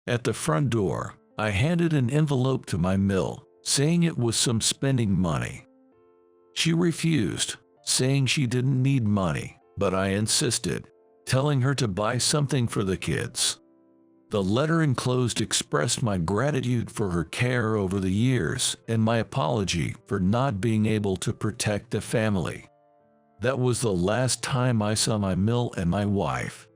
At the front door, I handed an envelope to my mill, saying it was some spending money. She refused, saying she didn't need money, but I insisted, telling her to buy something for the kids. The letter enclosed expressed my gratitude for her care over the years and my apology for not being able to protect the family. That was the last time I saw my mill and my wife.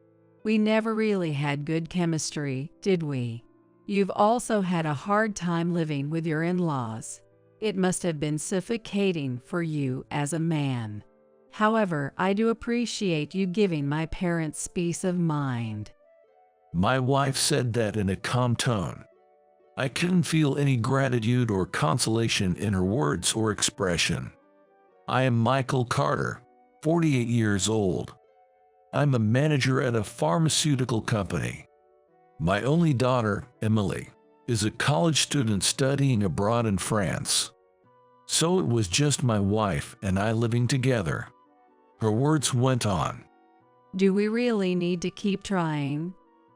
We never really had good chemistry, did we? You've also had a hard time living with your in-laws. It must have been suffocating for you as a man. However, I do appreciate you giving my parents peace of mind. My wife said that in a calm tone. I couldn't feel any gratitude or consolation in her words or expression. I am Michael Carter, 48 years old. I'm a manager at a pharmaceutical company. My only daughter, Emily, is a college student studying abroad in France. So it was just my wife and I living together. Her words went on. Do we really need to keep trying?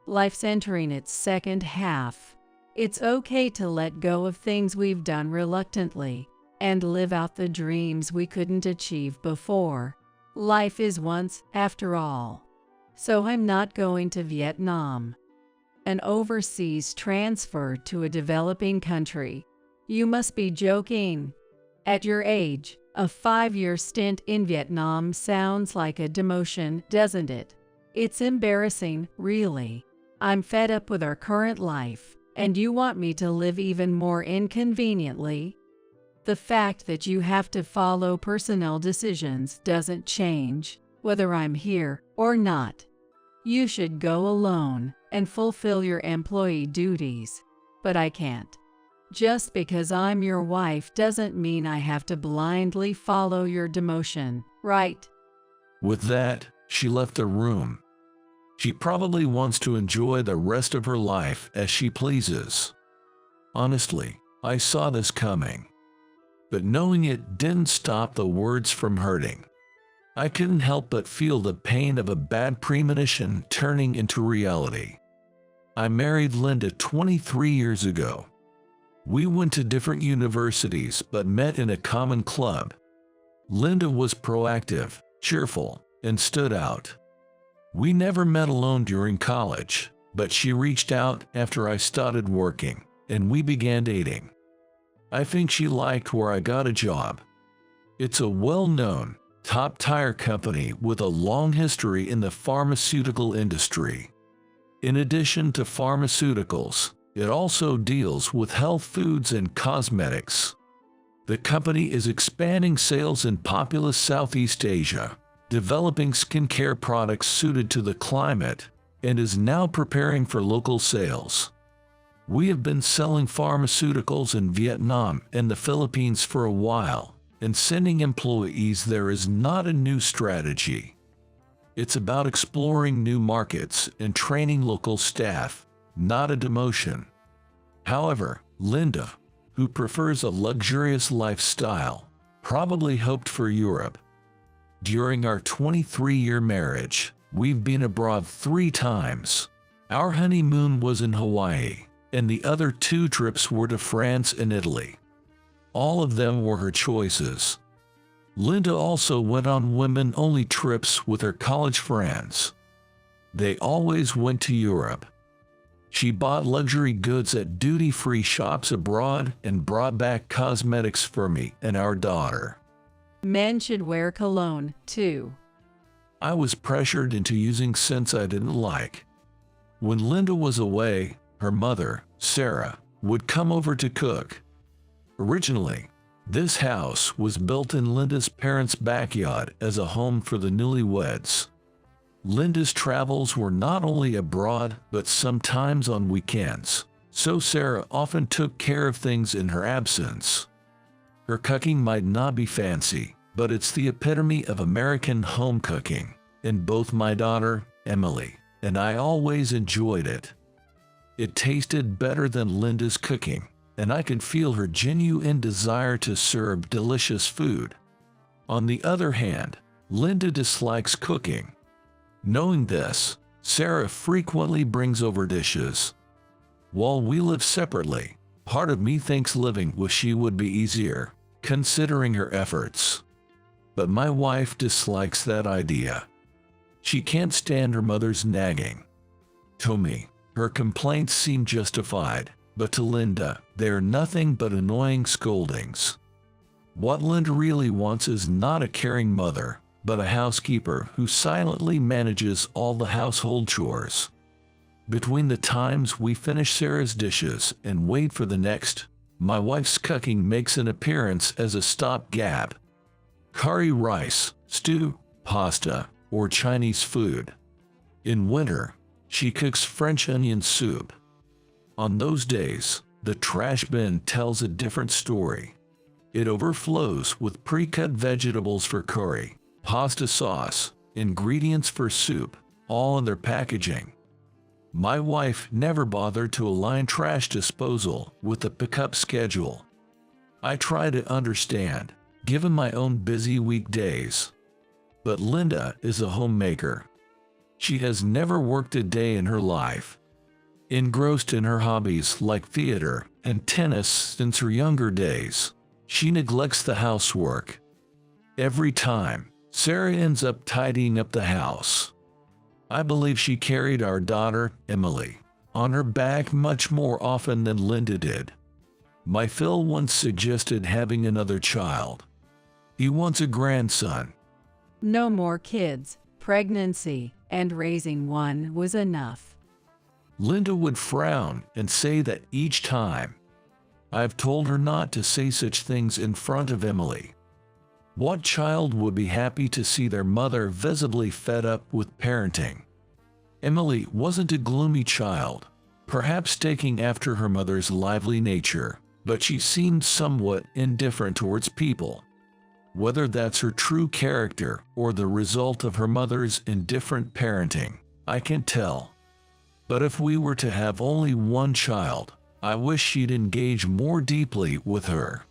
Life's entering its second half. It's okay to let go of things we've done reluctantly and live out the dreams we couldn't achieve before. Life is once, after all. So I'm not going to Vietnam. An overseas transfer to a developing country. You must be joking. At your age, a 5-year stint in Vietnam sounds like a demotion, doesn't it? It's embarrassing, really. I'm fed up with our current life, and you want me to live even more inconveniently? The fact that you have to follow personnel decisions doesn't change, whether I'm here or not. You should go alone and fulfill your employee duties, but I can't. Just because I'm your wife doesn't mean I have to blindly follow your demotion, right? With that, she left the room. She probably wants to enjoy the rest of her life as she pleases. Honestly, I saw this coming. But knowing it didn't stop the words from hurting. I couldn't help but feel the pain of a bad premonition turning into reality. I married Linda 23 years ago. We went to different universities but met in a common club. Linda was proactive, cheerful, and stood out. We never met alone during college, but she reached out after I started working, and we began dating. I think she liked where I got a job. It's a well-known, top-tier company with a long history in the pharmaceutical industry. In addition to pharmaceuticals, it also deals with health foods and cosmetics. The company is expanding sales in populous Southeast Asia, developing skincare products suited to the climate, and is now preparing for local sales. We have been selling pharmaceuticals in Vietnam and the Philippines for a while, and sending employees there is not a new strategy. It's about exploring new markets and training local staff, not a demotion. However, Linda, who prefers a luxurious lifestyle, probably hoped for Europe. During our 23-year marriage, we've been abroad 3 times. Our honeymoon was in Hawaii, and the other 2 trips were to France and Italy. All of them were her choices. Linda also went on women-only trips with her college friends. They always went to Europe. She bought luxury goods at duty-free shops abroad and brought back cosmetics for me and our daughter. Men should wear cologne, too. I was pressured into using scents I didn't like. When Linda was away, her mother, Sarah, would come over to cook. Originally, this house was built in Linda's parents' backyard as a home for the newlyweds. Linda's travels were not only abroad, but sometimes on weekends, so Sarah often took care of things in her absence. Her cooking might not be fancy, but it's the epitome of American home cooking, and both my daughter, Emily, and I always enjoyed it. It tasted better than Linda's cooking, and I could feel her genuine desire to serve delicious food. On the other hand, Linda dislikes cooking. Knowing this, Sarah frequently brings over dishes. While we live separately, part of me thinks living with she would be easier, considering her efforts. But my wife dislikes that idea. She can't stand her mother's nagging. To me, her complaints seem justified, but to Linda, they are nothing but annoying scoldings. What Linda really wants is not a caring mother, but a housekeeper who silently manages all the household chores. Between the times we finish Sarah's dishes and wait for the next, my wife's cooking makes an appearance as a stopgap. Curry rice, stew, pasta, or Chinese food. In winter, she cooks French onion soup. On those days, the trash bin tells a different story. It overflows with pre-cut vegetables for curry, pasta sauce, ingredients for soup, all in their packaging. My wife never bothered to align trash disposal with the pickup schedule. I try to understand, given my own busy weekdays. But Linda is a homemaker. She has never worked a day in her life. Engrossed in her hobbies like theater and tennis since her younger days, she neglects the housework. Every time, Sarah ends up tidying up the house. I believe she carried our daughter, Emily, on her back much more often than Linda did. My Phil once suggested having another child. He wants a grandson. No more kids. Pregnancy and raising one was enough. Linda would frown and say that each time. I've told her not to say such things in front of Emily. What child would be happy to see their mother visibly fed up with parenting? Emily wasn't a gloomy child, perhaps taking after her mother's lively nature, but she seemed somewhat indifferent towards people. Whether that's her true character or the result of her mother's indifferent parenting, I can't tell. But if we were to have only one child, I wish she'd engage more deeply with her.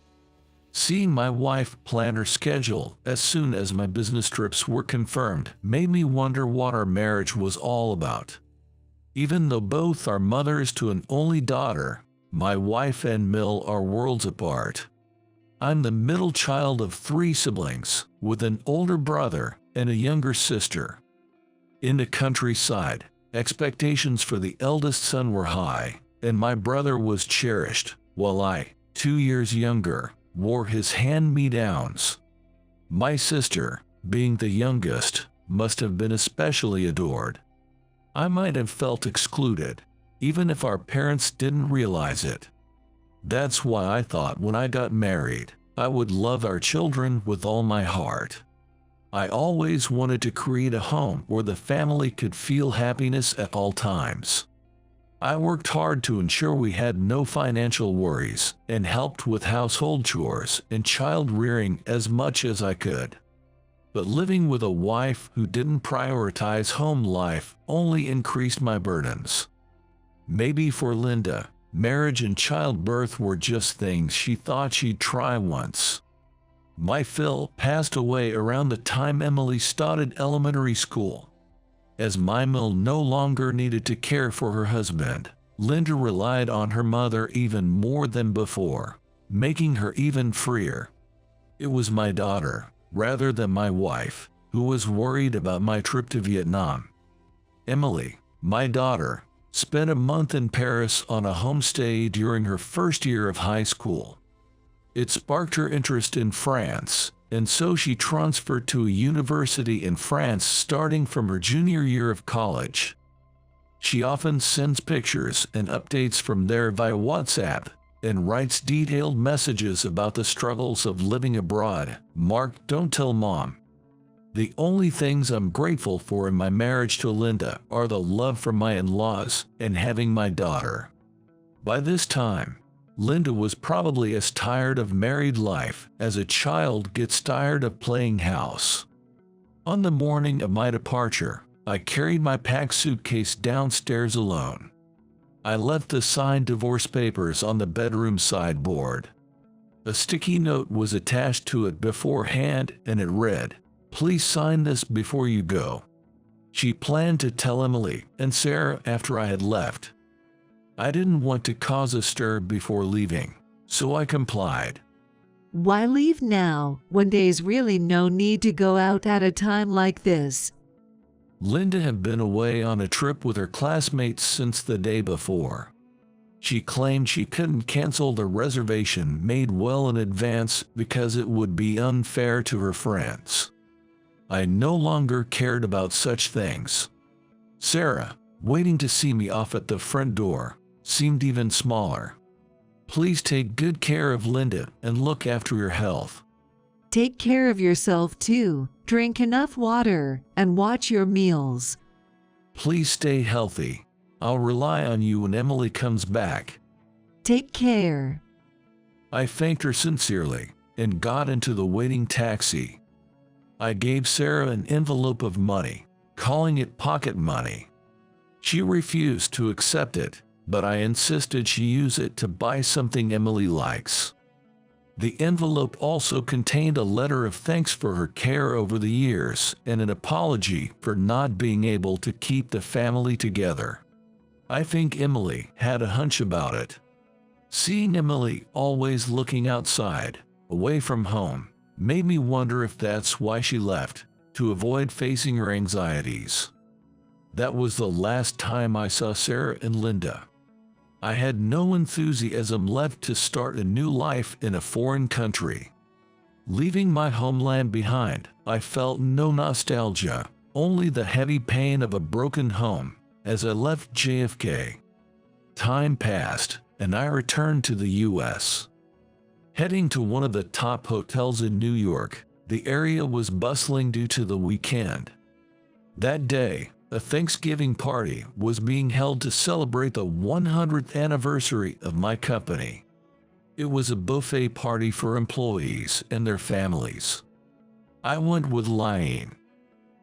Seeing my wife plan her schedule as soon as my business trips were confirmed made me wonder what our marriage was all about. Even though both are mothers to an only daughter, my wife and Mill are worlds apart. I'm the middle child of 3 siblings, with an older brother and a younger sister. In the countryside, expectations for the eldest son were high, and my brother was cherished, while I, 2 years younger, wore his hand-me-downs. My sister, being the youngest, must have been especially adored. I might have felt excluded, even if our parents didn't realize it. That's why I thought when I got married, I would love our children with all my heart. I always wanted to create a home where the family could feel happiness at all times. I worked hard to ensure we had no financial worries and helped with household chores and child rearing as much as I could. But living with a wife who didn't prioritize home life only increased my burdens. Maybe for Linda, marriage and childbirth were just things she thought she'd try once. My Phil passed away around the time Emily started elementary school. As my Mill no longer needed to care for her husband, Linda relied on her mother even more than before, making her even freer. It was my daughter, rather than my wife, who was worried about my trip to Vietnam. Emily, my daughter, spent a month in Paris on a homestay during her first year of high school. It sparked her interest in France, and so she transferred to a university in France starting from her junior year of college. She often sends pictures and updates from there via WhatsApp, and writes detailed messages about the struggles of living abroad. Mark, don't tell Mom. The only things I'm grateful for in my marriage to Linda are the love for my in-laws and having my daughter. By this time, Linda was probably as tired of married life as a child gets tired of playing house. On the morning of my departure, I carried my packed suitcase downstairs alone. I left the signed divorce papers on the bedroom sideboard. A sticky note was attached to it beforehand, and it read, "Please sign this before you go." She planned to tell Emily and Sarah after I had left. I didn't want to cause a stir before leaving, so I complied. Why leave now when there's really no need to go out at a time like this? Linda had been away on a trip with her classmates since the day before. She claimed she couldn't cancel the reservation made well in advance because it would be unfair to her friends. I no longer cared about such things. Sarah, waiting to see me off at the front door, seemed even smaller. Please take good care of Linda and look after your health. Take care of yourself too. Drink enough water and watch your meals. Please stay healthy. I'll rely on you when Emily comes back. Take care. I thanked her sincerely and got into the waiting taxi. I gave Sarah an envelope of money, calling it pocket money. She refused to accept it, but I insisted she use it to buy something Emily likes. The envelope also contained a letter of thanks for her care over the years and an apology for not being able to keep the family together. I think Emily had a hunch about it. Seeing Emily always looking outside, away from home, made me wonder if that's why she left, to avoid facing her anxieties. That was the last time I saw Sarah and Linda. I had no enthusiasm left to start a new life in a foreign country. Leaving my homeland behind, I felt no nostalgia, only the heavy pain of a broken home as I left JFK. Time passed, and I returned to the U.S. Heading to one of the top hotels in New York, the area was bustling due to the weekend. That day, a Thanksgiving party was being held to celebrate the 100th anniversary of my company. It was a buffet party for employees and their families. I went with Lynn.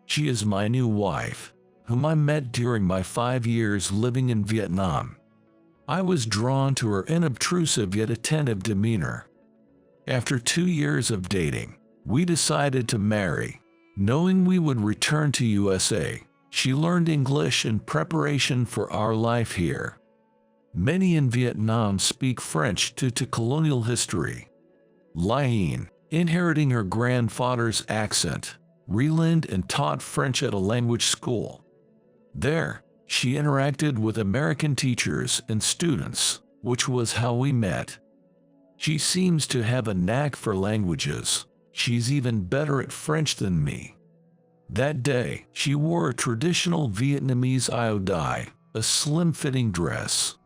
She is my new wife, whom I met during my 5 years living in Vietnam. I was drawn to her unobtrusive yet attentive demeanor. After 2 years of dating, we decided to marry, knowing we would return to USA. She learned English in preparation for our life here. Many in Vietnam speak French due to colonial history. Lynn, inheriting her grandfather's accent, relearned and taught French at a language school. There, she interacted with American teachers and students, which was how we met. She seems to have a knack for languages. She's even better at French than me. That day, she wore a traditional Vietnamese áo dai, a slim-fitting dress.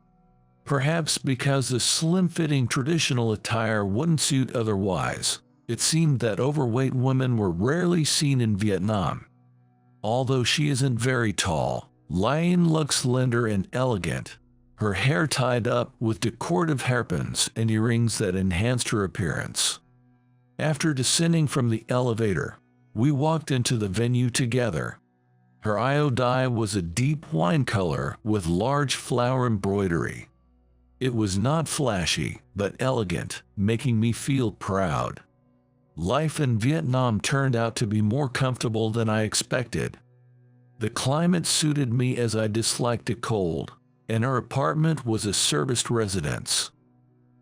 Perhaps because the slim-fitting traditional attire wouldn't suit otherwise, it seemed that overweight women were rarely seen in Vietnam. Although she isn't very tall, Lynn looks slender and elegant, her hair tied up with decorative hairpins and earrings that enhanced her appearance. After descending from the elevator, we walked into the venue together. Her áo dai was a deep wine color with large flower embroidery. It was not flashy, but elegant, making me feel proud. Life in Vietnam turned out to be more comfortable than I expected. The climate suited me as I disliked the cold, and our apartment was a serviced residence.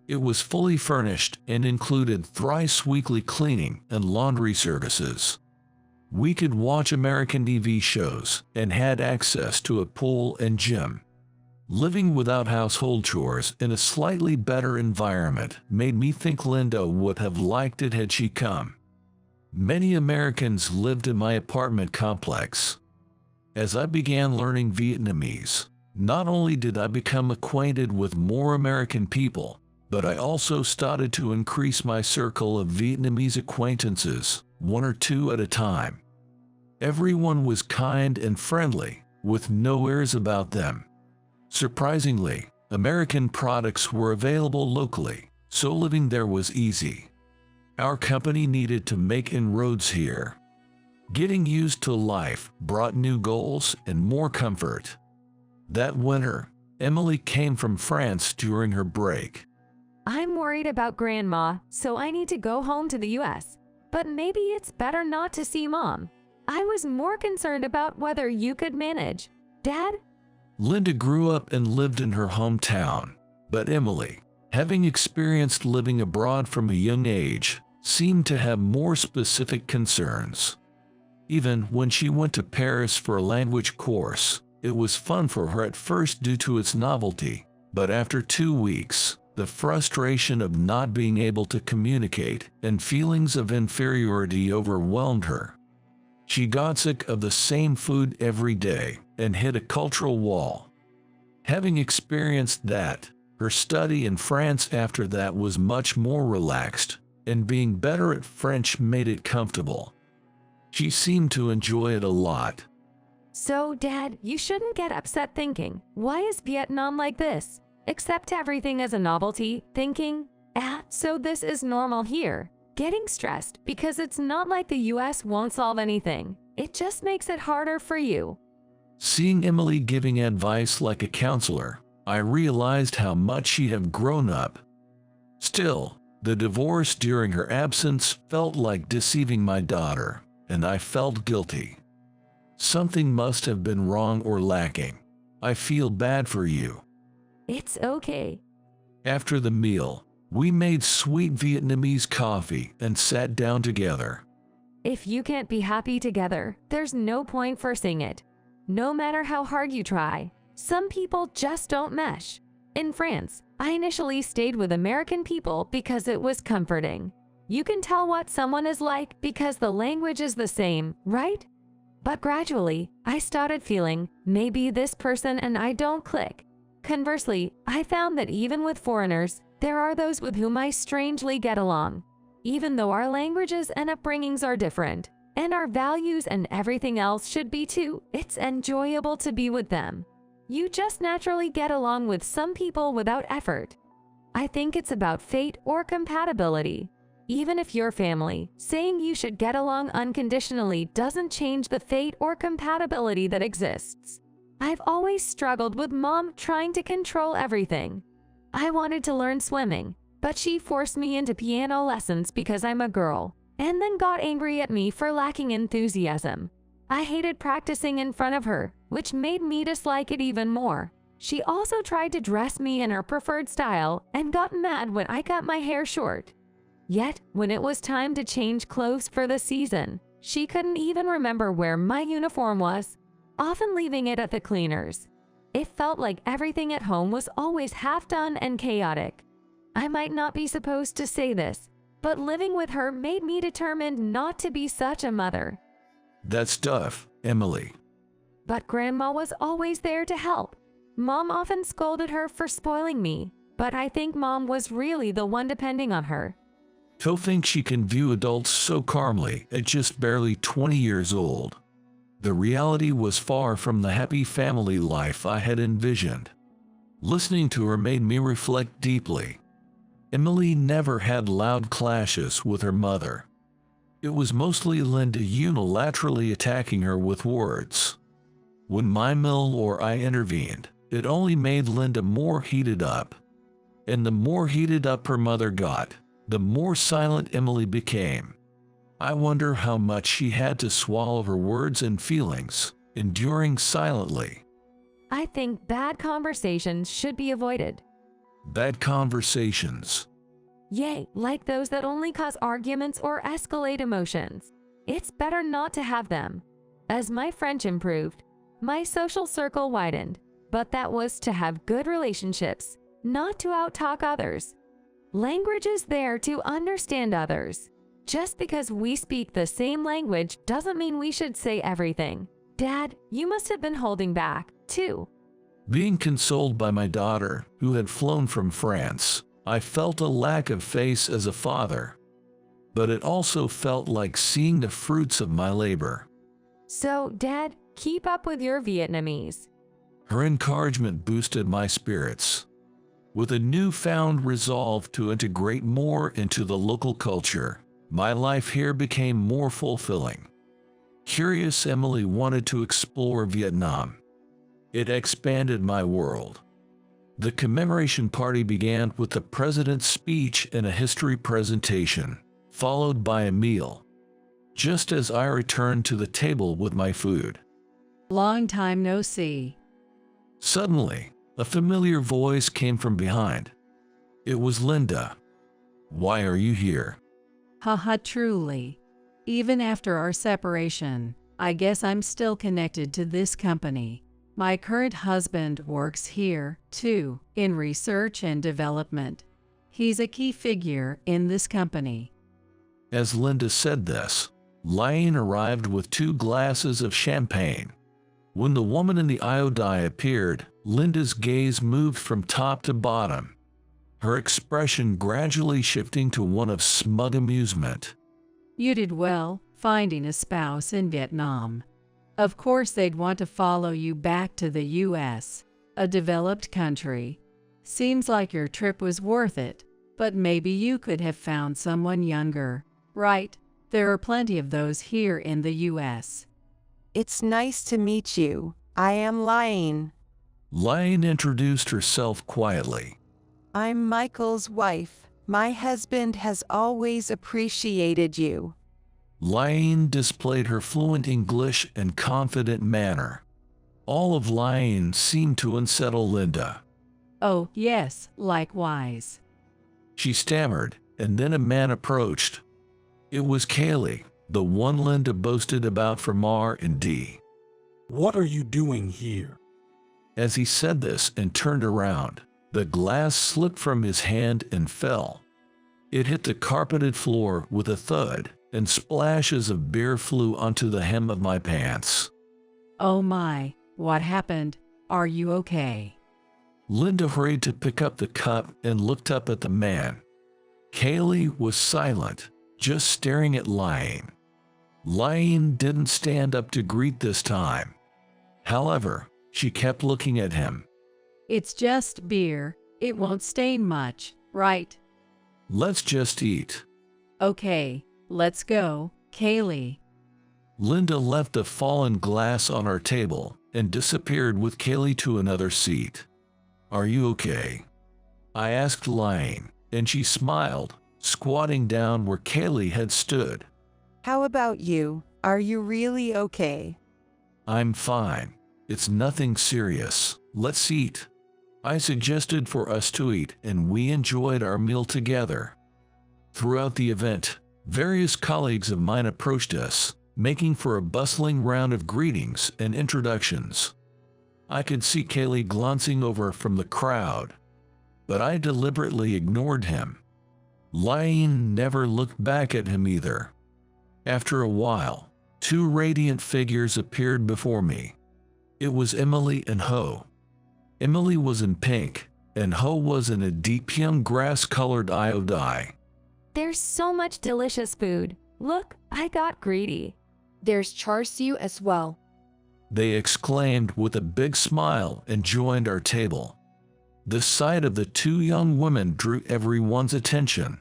It was fully furnished and included thrice weekly cleaning and laundry services. We could watch American TV shows and had access to a pool and gym. Living without household chores in a slightly better environment made me think Linda would have liked it had she come. Many Americans lived in my apartment complex. As I began learning Vietnamese, not only did I become acquainted with more American people, but I also started to increase my circle of Vietnamese acquaintances, 1 or 2 at a time. Everyone was kind and friendly, with no airs about them. Surprisingly, American products were available locally, so living there was easy. Our company needed to make inroads here. Getting used to life brought new goals and more comfort. That winter, Emily came from France during her break. I'm worried about Grandma, so I need to go home to the US. But maybe it's better not to see Mom. I was more concerned about whether you could manage. Dad? Linda grew up and lived in her hometown, but Emily, having experienced living abroad from a young age, seemed to have more specific concerns. Even when she went to Paris for a language course, it was fun for her at first due to its novelty, but after 2 weeks, the frustration of not being able to communicate and feelings of inferiority overwhelmed her. She got sick of the same food every day and hit a cultural wall. Having experienced that, her study in France after that was much more relaxed, and being better at French made it comfortable. She seemed to enjoy it a lot. So, Dad, you shouldn't get upset thinking, why is Vietnam like this? Accept everything as a novelty, thinking, so this is normal here. Getting stressed because it's not like the US won't solve anything. It just makes it harder for you. Seeing Emily giving advice like a counselor, I realized how much she had grown up. Still, the divorce during her absence felt like deceiving my daughter, and I felt guilty. Something must have been wrong or lacking. I feel bad for you. It's okay. After the meal, we made sweet Vietnamese coffee and sat down together. If you can't be happy together, there's no point forcing it. No matter how hard you try, some people just don't mesh. In France, I initially stayed with American people because it was comforting. You can tell what someone is like because the language is the same, right? But gradually, I started feeling maybe this person and I don't click. Conversely, I found that even with foreigners, there are those with whom I strangely get along. Even though our languages and upbringings are different, and our values and everything else should be too, it's enjoyable to be with them. You just naturally get along with some people without effort. I think it's about fate or compatibility. Even if you're family, saying you should get along unconditionally doesn't change the fate or compatibility that exists. I've always struggled with Mom trying to control everything. I wanted to learn swimming, but she forced me into piano lessons because I'm a girl, and then got angry at me for lacking enthusiasm. I hated practicing in front of her, which made me dislike it even more. She also tried to dress me in her preferred style and got mad when I cut my hair short. Yet, when it was time to change clothes for the season, she couldn't even remember where my uniform was, often leaving it at the cleaners. It felt like everything at home was always half done and chaotic. I might not be supposed to say this, but living with her made me determined not to be such a mother. That's tough, Emily. But Grandma was always there to help. Mom often scolded her for spoiling me, but I think Mom was really the one depending on her. To think she can view adults so calmly at just barely 20 years old. The reality was far from the happy family life I had envisioned. Listening to her made me reflect deeply. Emily never had loud clashes with her mother. It was mostly Linda unilaterally attacking her with words. When my mill or I intervened, it only made Linda more heated up. And the more heated up her mother got, the more silent Emily became. I wonder how much she had to swallow her words and feelings, enduring silently. I think bad conversations should be avoided. Bad conversations. Yay, like those that only cause arguments or escalate emotions. It's better not to have them. As my French improved, my social circle widened, but that was to have good relationships, not to outtalk others. Language is there to understand others. Just because we speak the same language doesn't mean we should say everything. Dad, you must have been holding back, too. Being consoled by my daughter, who had flown from France, I felt a lack of face as a father. But it also felt like seeing the fruits of my labor. So, Dad, keep up with your Vietnamese. Her encouragement boosted my spirits. With a newfound resolve to integrate more into the local culture, my life here became more fulfilling. Curious Emily wanted to explore Vietnam. It expanded my world. The commemoration party began with the president's speech and a history presentation, followed by a meal. Just as I returned to the table with my food. Long time no see. Suddenly, a familiar voice came from behind. It was Linda. Why are you here? Haha, truly. Even after our separation, I guess I'm still connected to this company. My current husband works here, too, in research and development. He's a key figure in this company. As Linda said this, Lane arrived with 2 glasses of champagne. When the woman in the iodine appeared, Linda's gaze moved from top to bottom, her expression gradually shifting to one of smug amusement. You did well, finding a spouse in Vietnam. Of course they'd want to follow you back to the US, a developed country. Seems like your trip was worth it, but maybe you could have found someone younger, right? There are plenty of those here in the US. It's nice to meet you. I am Lane. Lane introduced herself quietly. I'm Michael's wife. My husband has always appreciated you. Lane displayed her fluent English and confident manner. All of Lane seemed to unsettle Linda. Oh, yes, likewise. She stammered, and then a man approached. It was Kaylee, the one Linda boasted about from R&D. What are you doing here? As he said this and turned around, the glass slipped from his hand and fell. It hit the carpeted floor with a thud, and splashes of beer flew onto the hem of my pants. Oh my, what happened? Are you okay? Linda hurried to pick up the cup and looked up at the man. Kaylee was silent, just staring at Lane. Lane didn't stand up to greet this time. However, she kept looking at him. It's just beer. It won't stain much, right? Let's just eat. Okay, let's go, Kaylee. Linda left the fallen glass on our table and disappeared with Kaylee to another seat. Are you okay? I asked Lane, and she smiled, squatting down where Kaylee had stood. How about you? Are you really okay? I'm fine. It's nothing serious. Let's eat. I suggested for us to eat, and we enjoyed our meal together. Throughout the event, various colleagues of mine approached us, making for a bustling round of greetings and introductions. I could see Kaylee glancing over from the crowd, but I deliberately ignored him. Lane never looked back at him either. After a while, 2 radiant figures appeared before me. It was Emily and Ho. Emily was in pink, and Ho was in a deep young grass-colored iodine. There's so much delicious food. Look, I got greedy. There's char siu as well. They exclaimed with a big smile and joined our table. The sight of the 2 young women drew everyone's attention.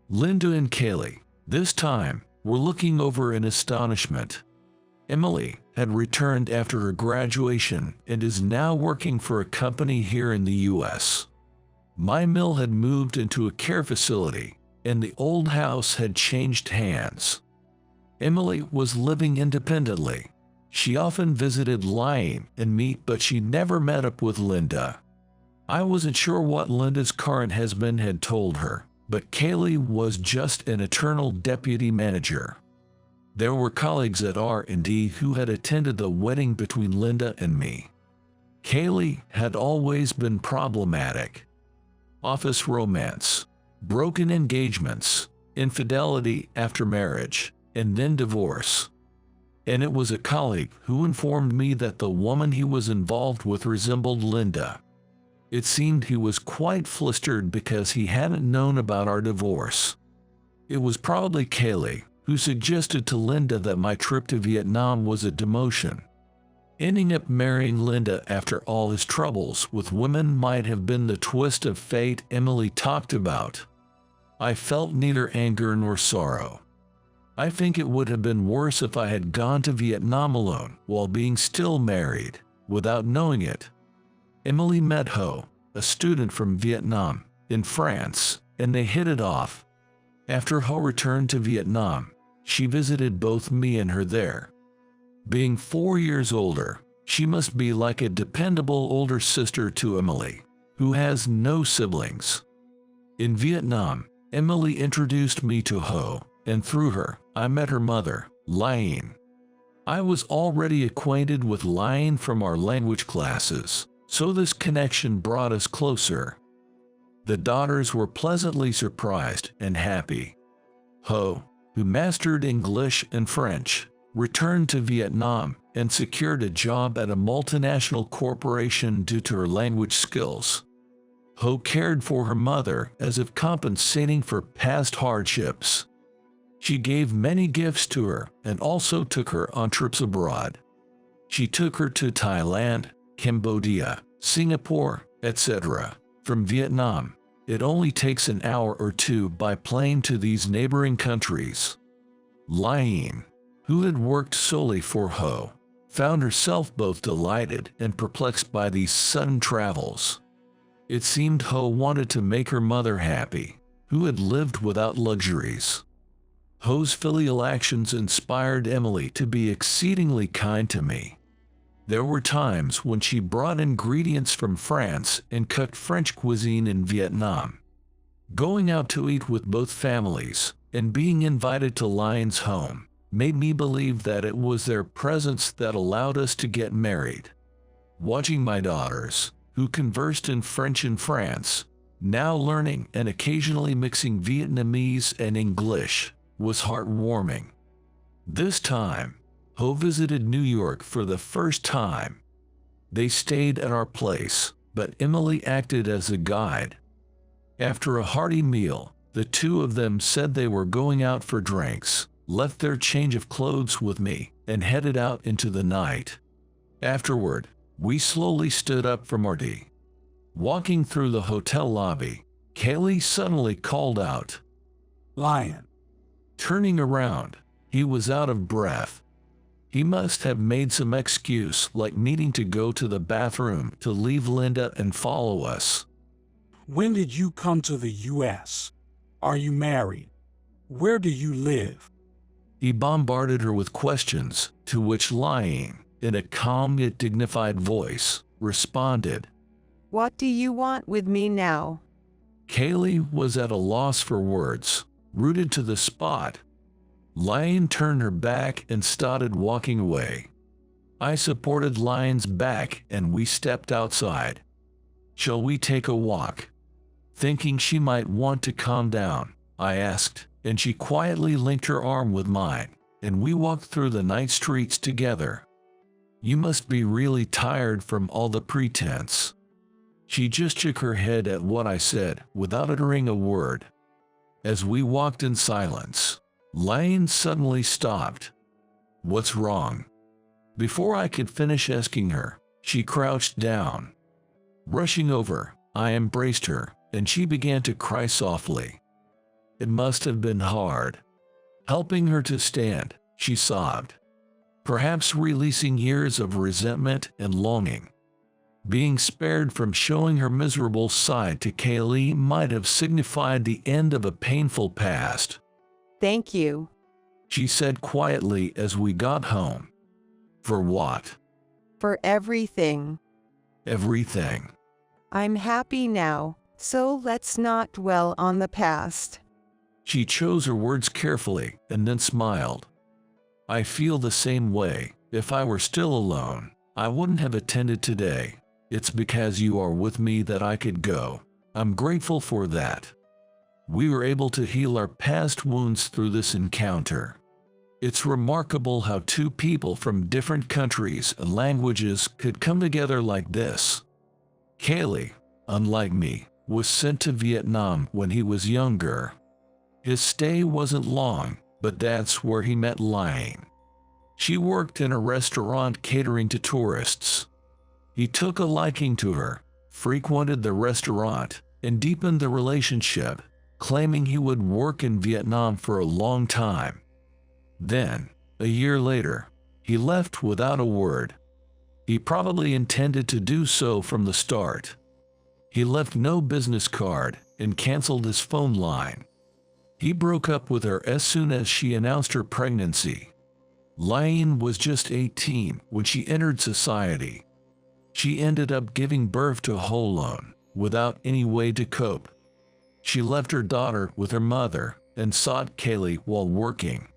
Linda and Kaylee, this time, were looking over in astonishment. Emily had returned after her graduation and is now working for a company here in the US. My mill had moved into a care facility, and the old house had changed hands. Emily was living independently. She often visited Lane and me, but she never met up with Linda. I wasn't sure what Linda's current husband had told her, but Kaylee was just an eternal deputy manager. There were colleagues at R&D who had attended the wedding between Linda and me. Kaylee had always been problematic. Office romance, broken engagements, infidelity after marriage, and then divorce. And it was a colleague who informed me that the woman he was involved with resembled Linda. It seemed he was quite flustered because he hadn't known about our divorce. It was probably Kaylee who suggested to Linda that my trip to Vietnam was a demotion. Ending up marrying Linda after all his troubles with women might have been the twist of fate Emily talked about. I felt neither anger nor sorrow. I think it would have been worse if I had gone to Vietnam alone while being still married, without knowing it. Emily met Ho, a student from Vietnam, in France, and they hit it off. After Ho returned to Vietnam, she visited both me and her there. Being 4 years older, She must be like a dependable older sister to Emily, who has no siblings. In Vietnam, Emily introduced me to Ho, and through her, I met her mother, Liane. I was already acquainted with Liane from our language classes, so this connection brought us closer. The daughters were pleasantly surprised and happy. Ho, who mastered English and French, returned to Vietnam and secured a job at a multinational corporation due to her language skills. Ho cared for her mother as if compensating for past hardships. She gave many gifts to her and also took her on trips abroad. She took her to Thailand, Cambodia, Singapore, etc. From Vietnam, it only takes an hour or two by plane to these neighboring countries. Liane, who had worked solely for Ho, found herself both delighted and perplexed by these sudden travels. It seemed Ho wanted to make her mother happy, who had lived without luxuries. Ho's filial actions inspired Emily to be exceedingly kind to me. There were times when she brought ingredients from France and cooked French cuisine in Vietnam. Going out to eat with both families and being invited to Liane's home made me believe that it was their presence that allowed us to get married. Watching my daughters, who conversed in French in France, now learning and occasionally mixing Vietnamese and English, was heartwarming. This time, Ho visited New York for the first time. They stayed at our place, but Emily acted as a guide. After a hearty meal, the two of them said they were going out for drinks, left their change of clothes with me, and headed out into the night. Afterward, we slowly stood up from our tea. Walking through the hotel lobby, Kaylee suddenly called out, Lion. Turning around, he was out of breath. He must have made some excuse like needing to go to the bathroom to leave Linda and follow us. When did you come to the U.S.? Are you married? Where do you live? He bombarded her with questions, to which Liane, in a calm yet dignified voice, responded. What do you want with me now? Kaylee was at a loss for words, rooted to the spot. Liane turned her back and started walking away. I supported Liane's back and we stepped outside. Shall we take a walk? Thinking she might want to calm down, I asked, and she quietly linked her arm with mine, and we walked through the night streets together. You must be really tired from all the pretense. She just shook her head at what I said without uttering a word. As we walked in silence, Liane suddenly stopped. What's wrong? Before I could finish asking her, she crouched down. Rushing over, I embraced her, and she began to cry softly. It must have been hard. Helping her to stand, she sobbed, perhaps releasing years of resentment and longing. Being spared from showing her miserable side to Kaylee might have signified the end of a painful past. Thank you, she said quietly as we got home. For what? for everything. Everything. I'm happy now, so let's not dwell on the past. She chose her words carefully and then smiled. I feel the same way. If I were still alone, I wouldn't have attended today. It's because you are with me that I could go. I'm grateful for that. We were able to heal our past wounds through this encounter. It's remarkable how two people from different countries and languages could come together like this. Kaylee, unlike me, was sent to Vietnam when he was younger. His stay wasn't long, but that's where he met Liane. She worked in a restaurant catering to tourists. He took a liking to her, frequented the restaurant, and deepened the relationship, claiming he would work in Vietnam for a long time. Then, a year later, he left without a word. He probably intended to do so from the start. He left no business card and canceled his phone line. He broke up with her as soon as she announced her pregnancy. Lying was just 18 when she entered society. She ended up giving birth to Ho alone, without any way to cope. She left her daughter with her mother and sought Kaylee while working.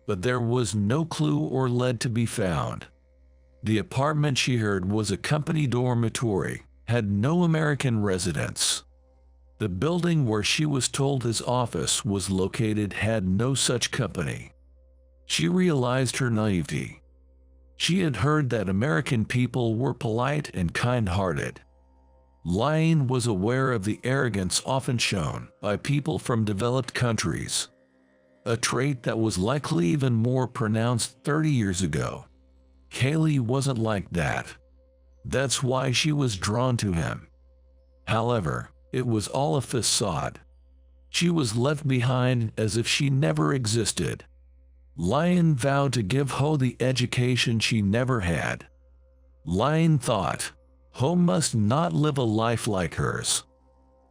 But there was no clue or lead to be found. The apartment she heard was a company dormitory, had no American residents. The building where she was told his office was located had no such company. She realized her naivety. She had heard that American people were polite and kind-hearted. Lying was aware of the arrogance often shown by people from developed countries, a trait that was likely even more pronounced 30 years ago. Kaylee wasn't like that. That's why she was drawn to him. However, it was all a facade. She was left behind as if she never existed. Lion vowed to give Ho the education she never had. Lion thought, Ho must not live a life like hers.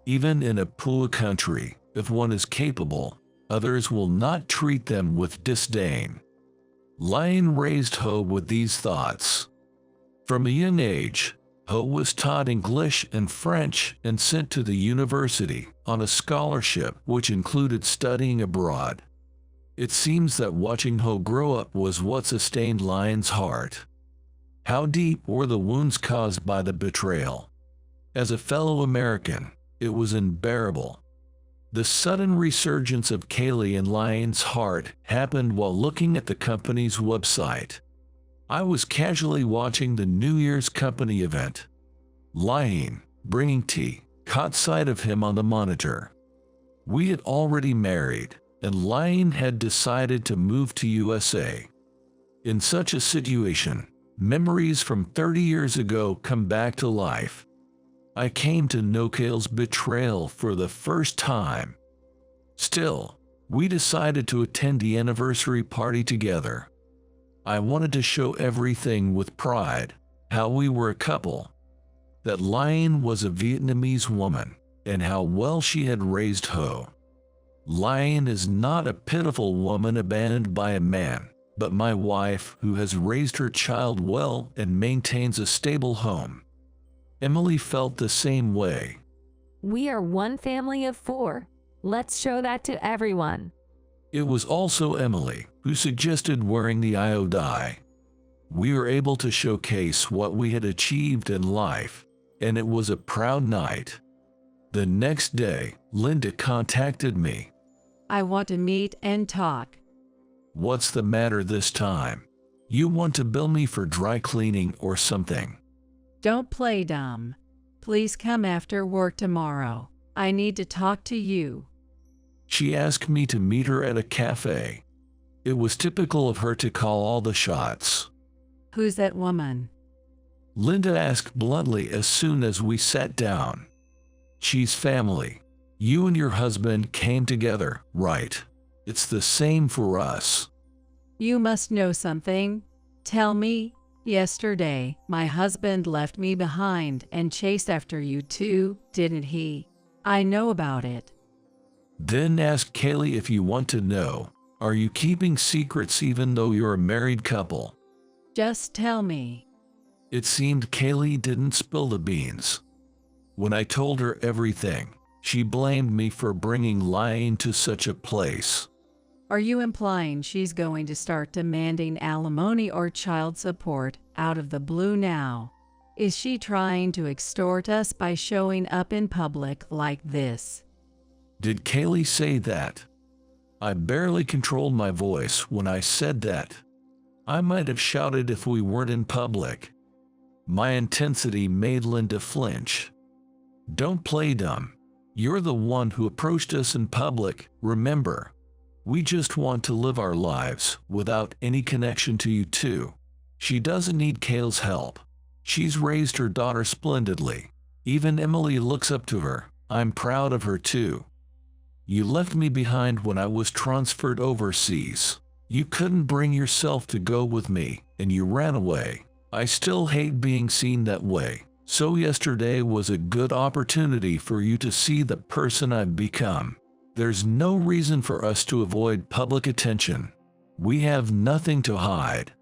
Even in a poor country, if one is capable, others will not treat them with disdain. Lion raised Ho with these thoughts. From a young age, Ho was taught English and French and sent to the university on a scholarship which included studying abroad. It seems that watching Ho grow up was what sustained Lion's heart. How deep were the wounds caused by the betrayal? As a fellow American, it was unbearable. The sudden resurgence of Kaylee in Lion's heart happened while looking at the company's website. I was casually watching the New Year's company event. Lion, bringing tea, caught sight of him on the monitor. We had already married, and Lion had decided to move to USA. In such a situation, memories from 30 years ago come back to life. I came to know Kaylee's betrayal for the first time. Still, we decided to attend the anniversary party together. I wanted to show everything with pride, how we were a couple, that Lion was a Vietnamese woman, and how well she had raised Ho. Lion is not a pitiful woman abandoned by a man, but my wife who has raised her child well and maintains a stable home. Emily felt the same way. We are one family of 4. Let's show that to everyone. It was also Emily who suggested wearing the IO dye. We were able to showcase what we had achieved in life, and it was a proud night. The next day, Linda contacted me. I want to meet and talk. What's the matter this time? You want to bill me for dry cleaning or something? Don't play dumb. Please come after work tomorrow. I need to talk to you. She asked me to meet her at a cafe. It was typical of her to call all the shots. Who's that woman? Linda asked bluntly as soon as we sat down. She's family. You and your husband came together, right? It's the same for us. You must know something. Tell me. Yesterday, my husband left me behind and chased after you too, didn't he? I know about it. Then ask Kaylee if you want to know. Are you keeping secrets even though you're a married couple? Just tell me. It seemed Kaylee didn't spill the beans. When I told her everything, she blamed me for bringing Lion to such a place. Are you implying she's going to start demanding alimony or child support out of the blue now? Is she trying to extort us by showing up in public like this? Did Kaylee say that? I barely controlled my voice when I said that. I might have shouted if we weren't in public. My intensity made Linda flinch. Don't play dumb. You're the one who approached us in public, remember. We just want to live our lives without any connection to you two. She doesn't need Kaylee's help. She's raised her daughter splendidly. Even Emily looks up to her. I'm proud of her too. You left me behind when I was transferred overseas. You couldn't bring yourself to go with me, and you ran away. I still hate being seen that way. So yesterday was a good opportunity for you to see the person I've become. There's no reason for us to avoid public attention. We have nothing to hide.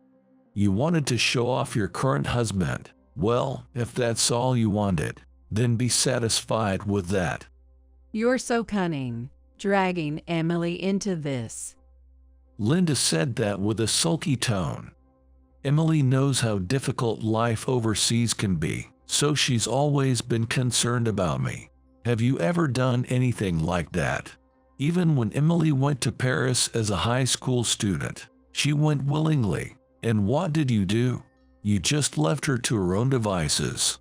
You wanted to show off your current husband. Well, if that's all you wanted, then be satisfied with that. You're so cunning, dragging Emily into this. Linda said that with a sulky tone. Emily knows how difficult life overseas can be, so she's always been concerned about me. Have you ever done anything like that? Even when Emily went to Paris as a high school student, she went willingly. And what did you do? You just left her to her own devices.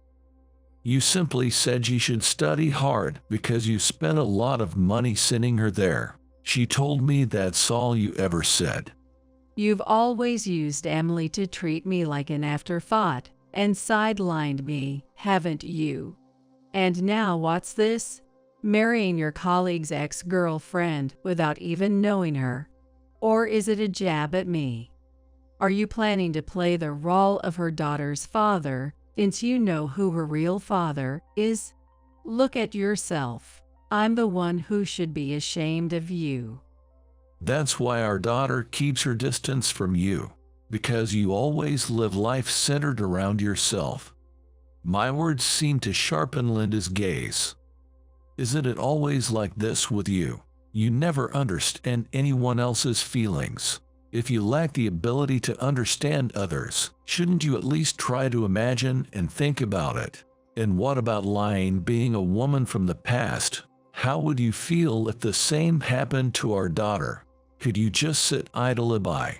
You simply said she should study hard because you spent a lot of money sending her there. She told me that's all you ever said. You've always used Emily to treat me like an afterthought and sidelined me, haven't you? And now what's this? Marrying your colleague's ex-girlfriend without even knowing her? Or is it a jab at me? Are you planning to play the role of her daughter's father since you know who her real father is? Look at yourself. I'm the one who should be ashamed of you. That's why our daughter keeps her distance from you, because you always live life centered around yourself. My words seem to sharpen Linda's gaze. Isn't it always like this with you? You never understand anyone else's feelings. If you lack the ability to understand others, shouldn't you at least try to imagine and think about it? And what about lying being a woman from the past? How would you feel if the same happened to our daughter? Could you just sit idly by?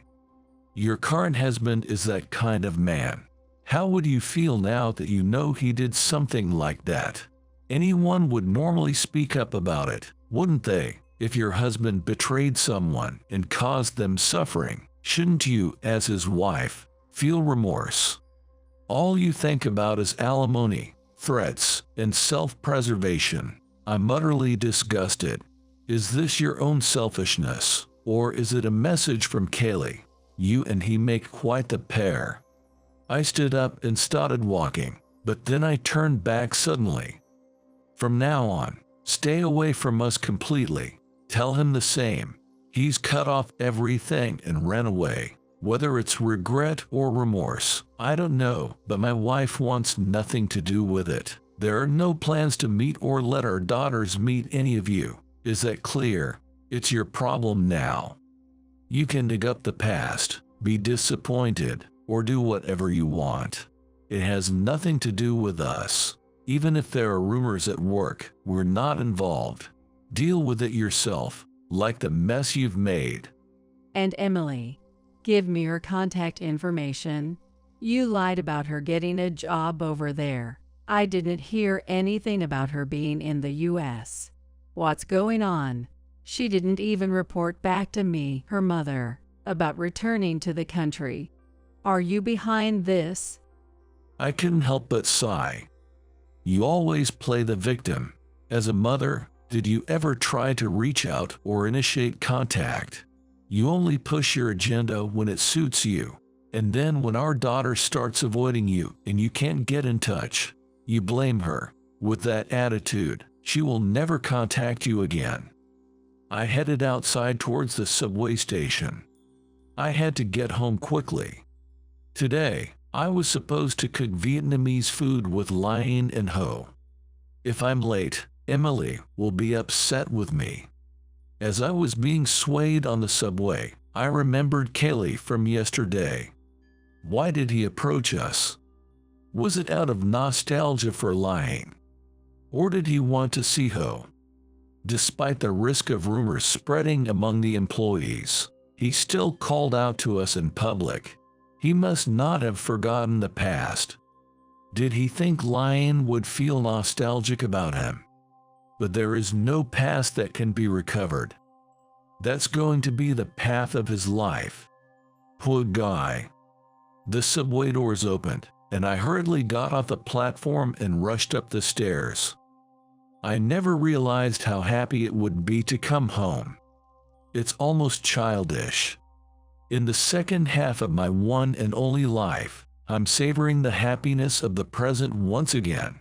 Your current husband is that kind of man. How would you feel now that you know he did something like that? Anyone would normally speak up about it, wouldn't they? If your husband betrayed someone and caused them suffering, shouldn't you, as his wife, feel remorse? All you think about is alimony, threats, and self-preservation. I'm utterly disgusted. Is this your own selfishness, or is it a message from Kaylee? You and he make quite the pair. I stood up and started walking, but then I turned back suddenly. From now on, stay away from us completely. Tell him the same. He's cut off everything and ran away. Whether it's regret or remorse, I don't know, but my wife wants nothing to do with it. There are no plans to meet or let our daughters meet any of you. Is that clear? It's your problem now. You can dig up the past, be disappointed, or do whatever you want. It has nothing to do with us. Even if there are rumors at work, we're not involved. Deal with it yourself, like the mess you've made. And Emily, give me her contact information. You lied about her getting a job over there. I didn't hear anything about her being in the US. What's going on? She didn't even report back to me, her mother, about returning to the country. Are you behind this? I couldn't help but sigh. You always play the victim. As a mother, did you ever try to reach out or initiate contact? You only push your agenda when it suits you. And then when our daughter starts avoiding you and you can't get in touch, you blame her. With that attitude, she will never contact you again. I headed outside towards the subway station. I had to get home quickly. Today, I was supposed to cook Vietnamese food with Lion and Ho. If I'm late, Emily will be upset with me. As I was being swayed on the subway, I remembered Kaylee from yesterday. Why did he approach us? Was it out of nostalgia for Lion? Or did he want to see Ho? Despite the risk of rumors spreading among the employees, he still called out to us in public. He must not have forgotten the past. Did he think Lion would feel nostalgic about him? But there is no past that can be recovered. That's going to be the path of his life. Poor guy. The subway doors opened, and I hurriedly got off the platform and rushed up the stairs. I never realized how happy it would be to come home. It's almost childish. In the second half of my one and only life, I'm savoring the happiness of the present once again.